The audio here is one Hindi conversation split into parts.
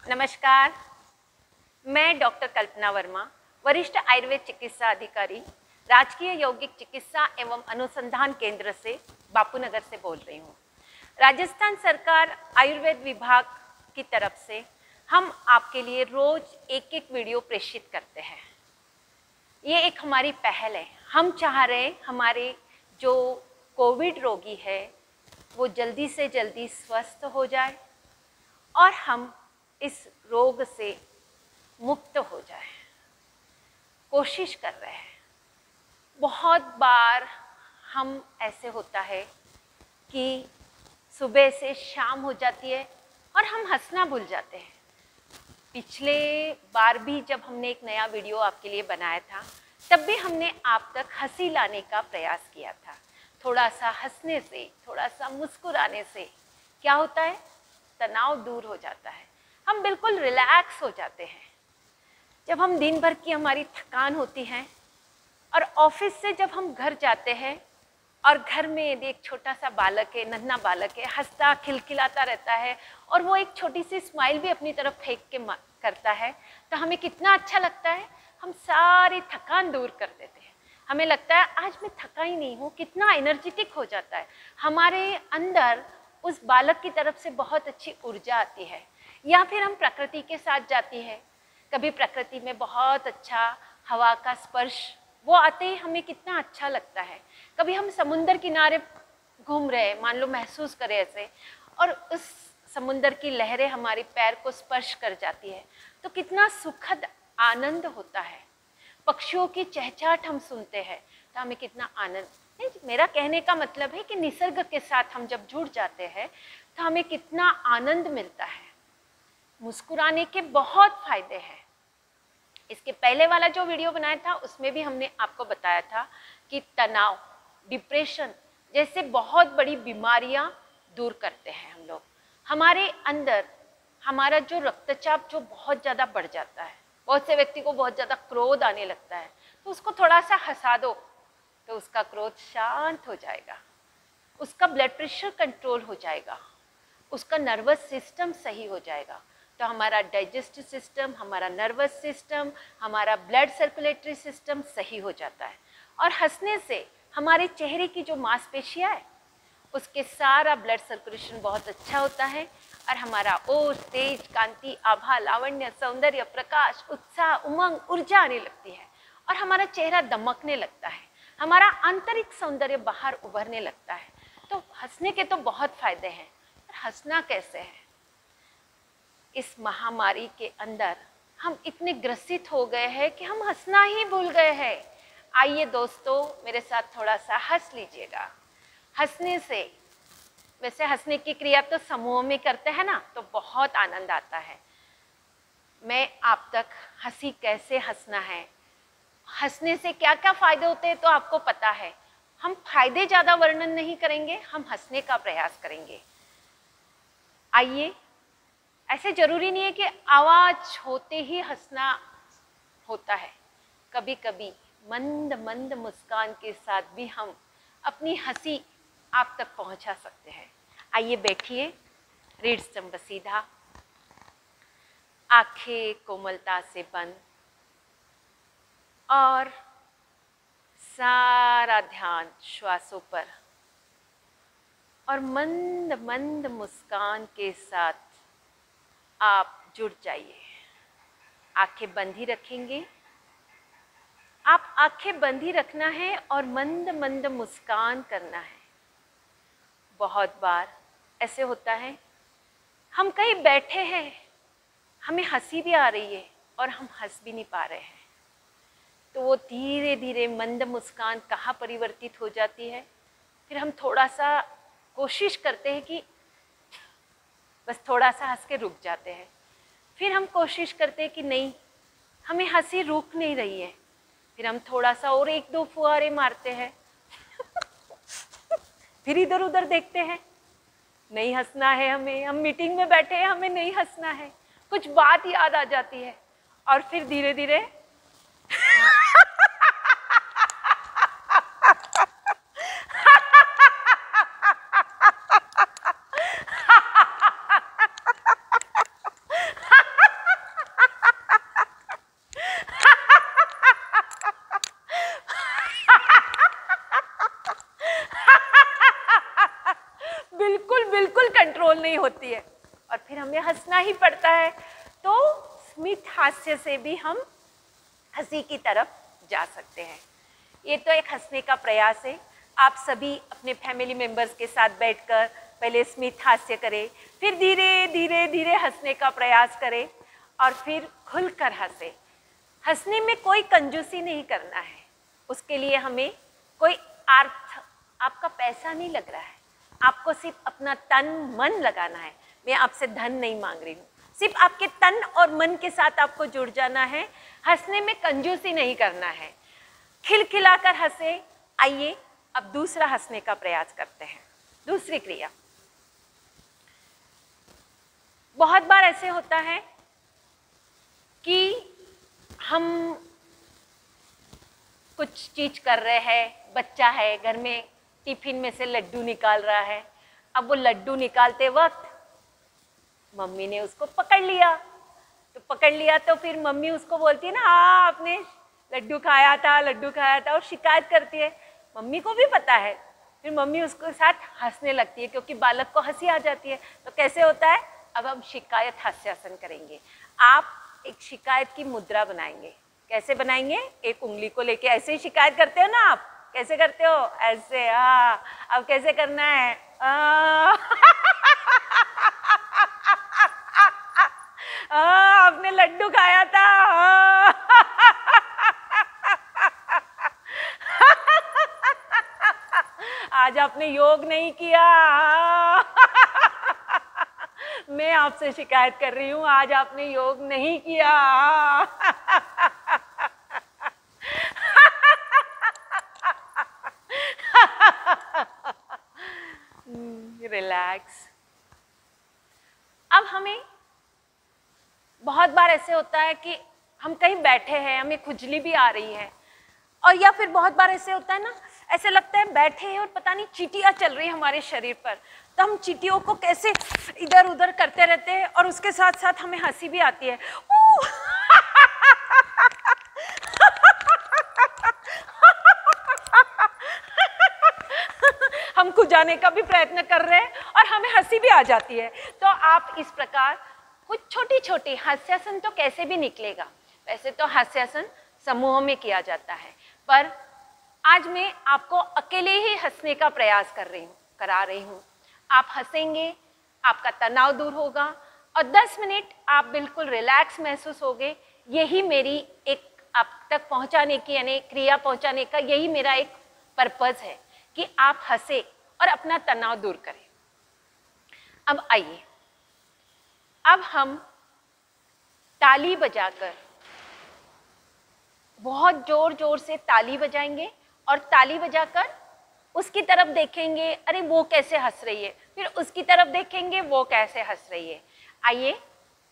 नमस्कार, मैं डॉक्टर कल्पना वर्मा, वरिष्ठ आयुर्वेद चिकित्सा अधिकारी, राजकीय यौगिक चिकित्सा एवं अनुसंधान केंद्र से बापूनगर से बोल रही हूँ। राजस्थान सरकार आयुर्वेद विभाग की तरफ से हम आपके लिए रोज एक वीडियो प्रेषित करते हैं। ये एक हमारी पहल है। हम चाह रहे हैं हमारे जो कोविड रोगी है वो जल्दी से जल्दी स्वस्थ हो जाए और हम इस रोग से मुक्त हो जाए। कोशिश कर रहे हैं। बहुत बार हम ऐसे होता है कि सुबह से शाम हो जाती है और हम हंसना भूल जाते हैं। पिछले बार भी जब हमने एक नया वीडियो आपके लिए बनाया था तब भी हमने आप तक हंसी लाने का प्रयास किया था। थोड़ा सा हंसने से, थोड़ा सा मुस्कुराने से क्या होता है, तनाव दूर हो जाता है, हम बिल्कुल रिलैक्स हो जाते हैं। जब हम दिन भर की हमारी थकान होती है और ऑफिस से जब हम घर जाते हैं और घर में यदि एक छोटा सा बालक है, नन्हा बालक है, हंसता खिलखिलाता रहता है और वो एक छोटी सी स्माइल भी अपनी तरफ फेंक के करता है तो हमें कितना अच्छा लगता है। हम सारी थकान दूर कर देते हैं। हमें लगता है आज मैं थका ही नहीं हूँ, कितना एनर्जेटिक हो जाता है। हमारे अंदर उस बालक की तरफ से बहुत अच्छी ऊर्जा आती है। या फिर हम प्रकृति के साथ जाती है, कभी प्रकृति में बहुत अच्छा हवा का स्पर्श वो आते ही हमें कितना अच्छा लगता है। कभी हम समुंदर किनारे घूम रहे हैं, मान लो महसूस करें ऐसे, और उस समुंदर की लहरें हमारे पैर को स्पर्श कर जाती है तो कितना सुखद आनंद होता है। पक्षियों की चहचहाट हम सुनते हैं तो हमें कितना आनंद। मेरा कहने का मतलब है कि निसर्ग के साथ हम जब जुड़ जाते हैं तो हमें कितना आनंद मिलता है। मुस्कुराने के बहुत फायदे हैं। इसके पहले वाला जो वीडियो बनाया था उसमें भी हमने आपको बताया था कि तनाव, डिप्रेशन जैसे बहुत बड़ी बीमारियां दूर करते हैं हम लोग। हमारे अंदर हमारा जो रक्तचाप जो बहुत ज़्यादा बढ़ जाता है, बहुत से व्यक्ति को बहुत ज़्यादा क्रोध आने लगता है तो उसको थोड़ा सा हंसा दो तो उसका क्रोध शांत हो जाएगा, उसका ब्लड प्रेशर कंट्रोल हो जाएगा, उसका नर्वस सिस्टम सही हो जाएगा। तो हमारा डाइजेस्टिव सिस्टम, हमारा नर्वस सिस्टम, हमारा ब्लड सर्कुलेटरी सिस्टम सही हो जाता है। और हंसने से हमारे चेहरे की जो मांसपेशियाँ है उसके सारा ब्लड सर्कुलेशन बहुत अच्छा होता है और हमारा ओज, तेज, कांति, आभा, लावण्य, सौंदर्य, प्रकाश, उत्साह, उमंग, ऊर्जा आने लगती है और हमारा चेहरा दमकने लगता है, हमारा आंतरिक सौंदर्य बाहर उभरने लगता है। तो हंसने के तो बहुत फायदे हैं। पर हंसना कैसे है? इस महामारी के अंदर हम इतने ग्रसित हो गए हैं कि हम हंसना ही भूल गए हैं। आइए दोस्तों, मेरे साथ थोड़ा सा हंस लीजिएगा। हंसने से, वैसे हंसने की क्रिया तो समूह में करते हैं ना, तो बहुत आनंद आता है। मैं आप तक हंसी कैसे हंसना है, हंसने से क्या क्या फायदे होते हैं तो आपको पता है। हम फायदे ज़्यादा वर्णन नहीं करेंगे, हम हंसने का प्रयास करेंगे। आइए, ऐसे जरूरी नहीं है कि आवाज होते ही हंसना होता है। कभी कभी मंद मंद मुस्कान के साथ भी हम अपनी हंसी आप तक पहुंचा सकते हैं। आइए बैठिए, रीढ़ स्तंभ सीधा, आंखें कोमलता से बंद और सारा ध्यान श्वासों पर और मंद मंद मुस्कान के साथ आप जुड़ जाइए। आंखें बंद ही रखेंगे। आप आंखें बंद ही रखना है और मंद मंद मुस्कान करना है। बहुत बार ऐसे होता है हम कहीं बैठे हैं, हमें हंसी भी आ रही है और हम हंस भी नहीं पा रहे हैं, तो वो धीरे धीरे मंद मुस्कान कहाँ परिवर्तित हो जाती है। फिर हम थोड़ा सा कोशिश करते हैं कि बस थोड़ा सा हंस के रुक जाते हैं। फिर हम कोशिश करते हैं कि नहीं, हमें हंसी रुक नहीं रही है। फिर हम थोड़ा सा और एक दो फुहारे मारते हैं फिर इधर उधर देखते हैं, नहीं हंसना है हमें, हम मीटिंग में बैठे हैं, हमें नहीं हंसना है। कुछ बात याद आ जाती है और फिर धीरे धीरे नहीं होती है और फिर हमें हंसना ही पड़ता है। तो स्मित हास्य से भी हम हंसी की तरफ जा सकते हैं। ये तो एक हंसने का प्रयास है। आप सभी अपने फैमिली मेंबर्स के साथ बैठकर पहले स्मित हास्य करें, फिर धीरे धीरे धीरे हंसने का प्रयास करें और फिर खुलकर हंसे। हंसने में कोई कंजूसी नहीं करना है, उसके लिए हमें कोई अर्थ, आपका पैसा नहीं लग रहा है, आपको सिर्फ अपना तन मन लगाना है। मैं आपसे धन नहीं मांग रही हूँ, सिर्फ आपके तन और मन के साथ आपको जुड़ जाना है। हंसने में कंजूसी नहीं करना है, खिलखिलाकर हंसे। आइए अब दूसरा हंसने का प्रयास करते हैं। दूसरी क्रिया, बहुत बार ऐसे होता है कि हम कुछ चीज कर रहे हैं, बच्चा है घर में, टिफिन में से लड्डू निकाल रहा है। अब वो लड्डू निकालते वक्त मम्मी ने उसको पकड़ लिया, तो फिर मम्मी उसको बोलती है ना, हाँ आपने लड्डू खाया था और शिकायत करती है। मम्मी को भी पता है, फिर मम्मी उसके साथ हंसने लगती है क्योंकि बालक को हंसी आ जाती है। तो कैसे होता है, अब हम शिकायत हास्यासन करेंगे। आप एक शिकायत की मुद्रा बनाएंगे। कैसे बनाएंगे, एक उंगली को लेके ऐसे ही शिकायत करते हो ना आप, कैसे करते हो, ऐसे। अब कैसे करना है, आपने लड्डू खाया था, आज आपने योग नहीं किया, मैं आपसे शिकायत कर रही हूं, आज आपने योग नहीं किया। रिलैक्स। अब हमें बहुत बार ऐसे होता है कि हम कहीं बैठे हैं, हमें खुजली भी आ रही है, और या फिर बहुत बार ऐसे होता है ना, ऐसे लगता है बैठे हैं और पता नहीं चींटियां चल रही है हमारे शरीर पर, तो हम चींटियों को कैसे इधर उधर करते रहते हैं और उसके साथ साथ हमें हंसी भी आती है। हम खुजाने का भी प्रयत्न कर रहे हैं और हमें हंसी भी आ जाती है। तो आप इस प्रकार कुछ छोटी छोटी हास्यासन तो कैसे भी निकलेगा। वैसे तो हास्यासन समूह में किया जाता है, पर आज मैं आपको अकेले ही हंसने का प्रयास करा रही हूँ। आप हंसेंगे, आपका तनाव दूर होगा और 10 मिनट आप बिल्कुल रिलैक्स महसूस होगे। यही मेरी एक आप तक पहुँचाने की, यानी क्रिया पहुँचाने का, यही मेरा एक पर्पस है कि आप हंसे और अपना तनाव दूर करें। अब आइए, अब हम ताली बजाकर, बहुत जोर जोर से ताली बजाएंगे और ताली बजाकर उसकी तरफ देखेंगे, अरे वो कैसे हंस रही है, फिर उसकी तरफ देखेंगे, वो कैसे हंस रही है। आइए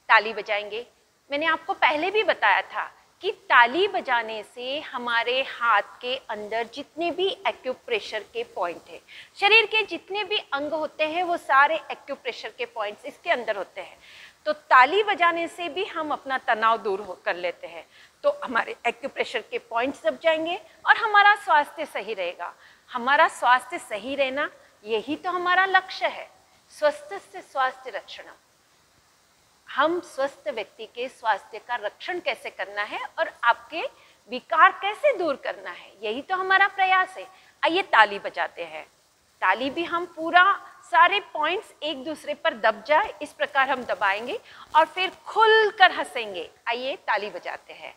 ताली बजाएंगे। मैंने आपको पहले भी बताया था कि ताली बजाने से हमारे हाथ के अंदर जितने भी एक्यूप्रेशर के पॉइंट है, शरीर के जितने भी अंग होते हैं, वो सारे एक्यूप्रेशर के पॉइंट्स इसके अंदर होते हैं। तो ताली बजाने से भी हम अपना तनाव दूर कर लेते हैं, तो हमारे एक्यूप्रेशर के पॉइंट्स दब जाएंगे और हमारा स्वास्थ्य सही रहेगा। हमारा स्वास्थ्य सही रहना, यही तो हमारा लक्ष्य है। स्वस्थ से स्वास्थ्य रक्षण। हम स्वस्थ व्यक्ति के स्वास्थ्य का रक्षण कैसे करना है और आपके विकार कैसे दूर करना है, यही तो हमारा प्रयास है। आइए ताली बजाते हैं। ताली भी हम पूरा सारे पॉइंट्स एक दूसरे पर दब जाए इस प्रकार हम दबाएंगे और फिर खुलकर हंसेंगे। आइए ताली बजाते हैं।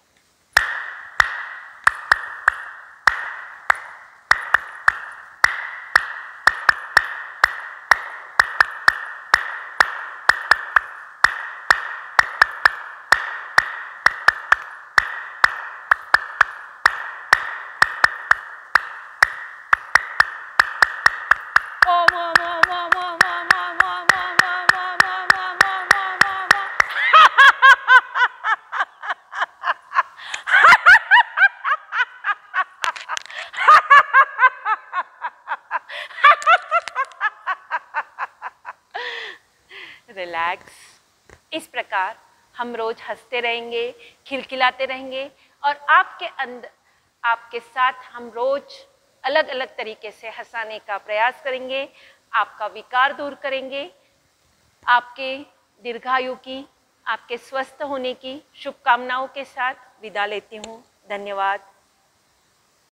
रिलैक्स। इस प्रकार हम रोज हंसते रहेंगे, खिलखिलाते रहेंगे और आपके साथ हम रोज अलग अलग तरीके से हंसाने का प्रयास करेंगे, आपका विकार दूर करेंगे। आपके दीर्घायु की, आपके स्वस्थ होने की शुभकामनाओं के साथ विदा लेती हूँ। धन्यवाद।